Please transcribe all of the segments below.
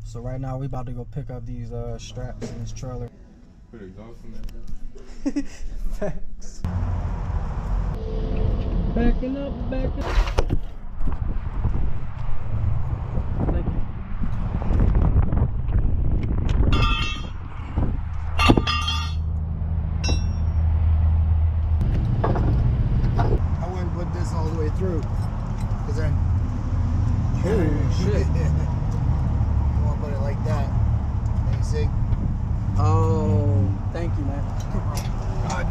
So right now we about to go pick up these straps in this trailer. Put exhaust in there. Facts. Backing up, backing up. Thank you. I wouldn't put this all the way through, cause then. Oh shit. You want to put it like that. Then you see? Oh, thank you, man.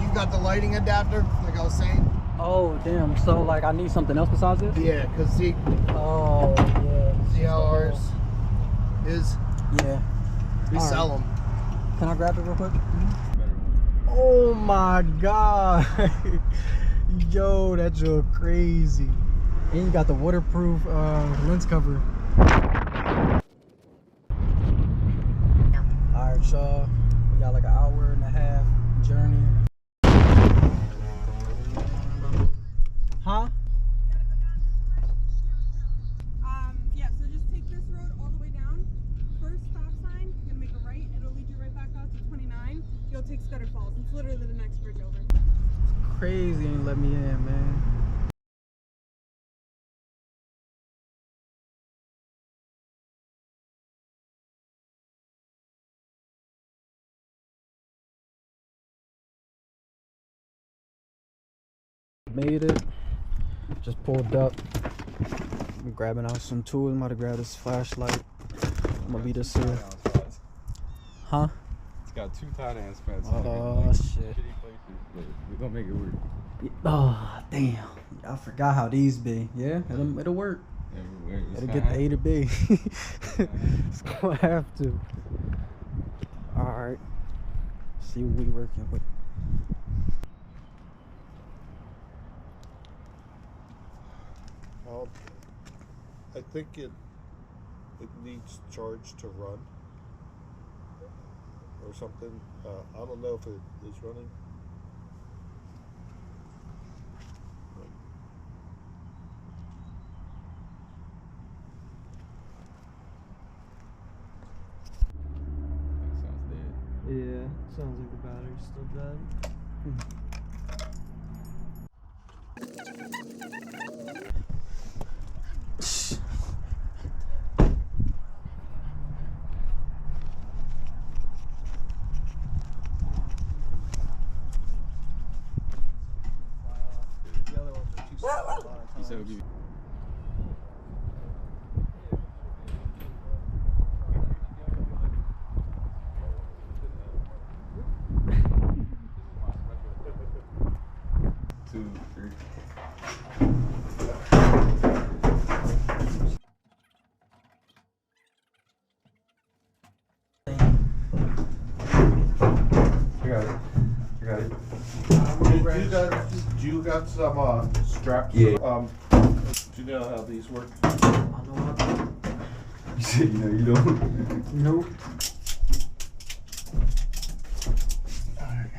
You got the lighting adapter, like I was saying? Oh, damn. So, like, I need something else besides this? Yeah, cause see. Oh, yeah. See how ours is? Yeah. We sell them. Can I grab it real quick? Oh my god. Yo, that's so crazy. And you got the waterproof lens cover. Alright, y'all. We got like an hour and a half journey. Huh? Yeah, so just take this road all the way down. First stop sign, you're gonna make a right. It'll lead you right back out to 29. You'll take Scudder Falls. It's literally the next bridge over. Crazy ain't let me in, man. Made it. Just pulled up. I'm grabbing out some tools. I'm about to grab this flashlight. I'm gonna be this here. Huh? It's got 2 tie down spots. Oh like, shit. Shitty places, but we're gonna make it work. Oh damn. I forgot how these be. Yeah, it'll work. Yeah, It'll get the A to B. It's gonna have to. Alright. See what we working with. I think it needs charge to run or something. I don't know if it is running. That sounds dead. Yeah, sounds like the battery's still dead. You said we'll give you. Two, three. You got some straps? Yeah. Do you know how these work? I know how to. You said you know you don't. Nope. Alright.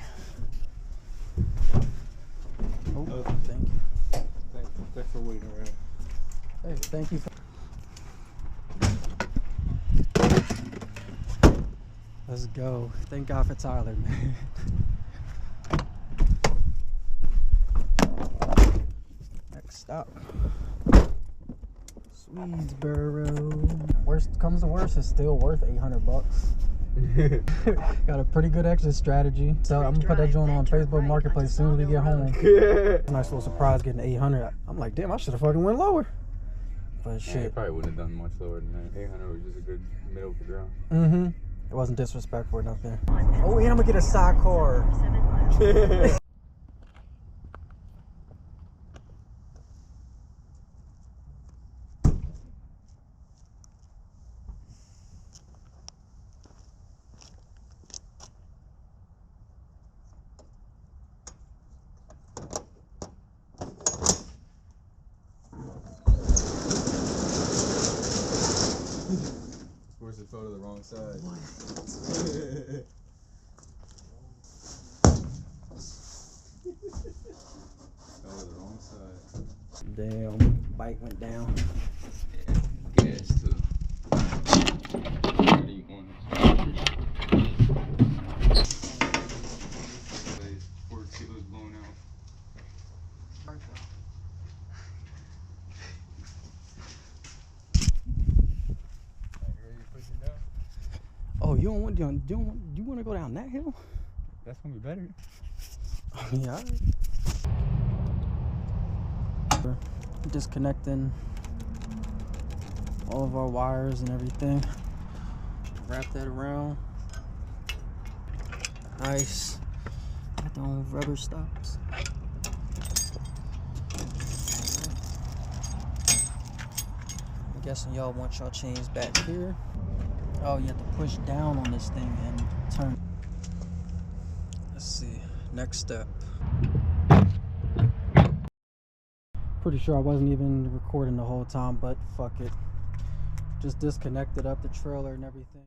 Oh, thank you. Thanks for waiting around. Hey, thank you. Let's go. Thank God for Tyler, man. Next stop. Swedesboro. Worst comes to worst, it's still worth 800 bucks. Got a pretty good exit strategy. So I'm gonna put that joint on Facebook Marketplace as soon as we get home. Nice little surprise getting 800. I'm like, damn, I should have fucking went lower. But shit. Yeah, probably wouldn't have done much lower than that. 800 was just a good middle of the ground. Mm-hmm. It wasn't disrespectful or nothing. Oh, and I'm gonna get a sidecar. Of course, it fell to the wrong side. Fell to the wrong side. Damn, bike went down. Yeah, gas too. Oh, you want to go down that hill? That's gonna be better. Yeah. We're disconnecting all of our wires and everything. Wrap that around. Nice. Got the old rubber stops. I'm guessing y'all want y'all chains back here. Oh, you have to push down on this thing and turn. Let's see. Next step. Pretty sure I wasn't even recording the whole time, but fuck it. Just disconnected up the trailer and everything.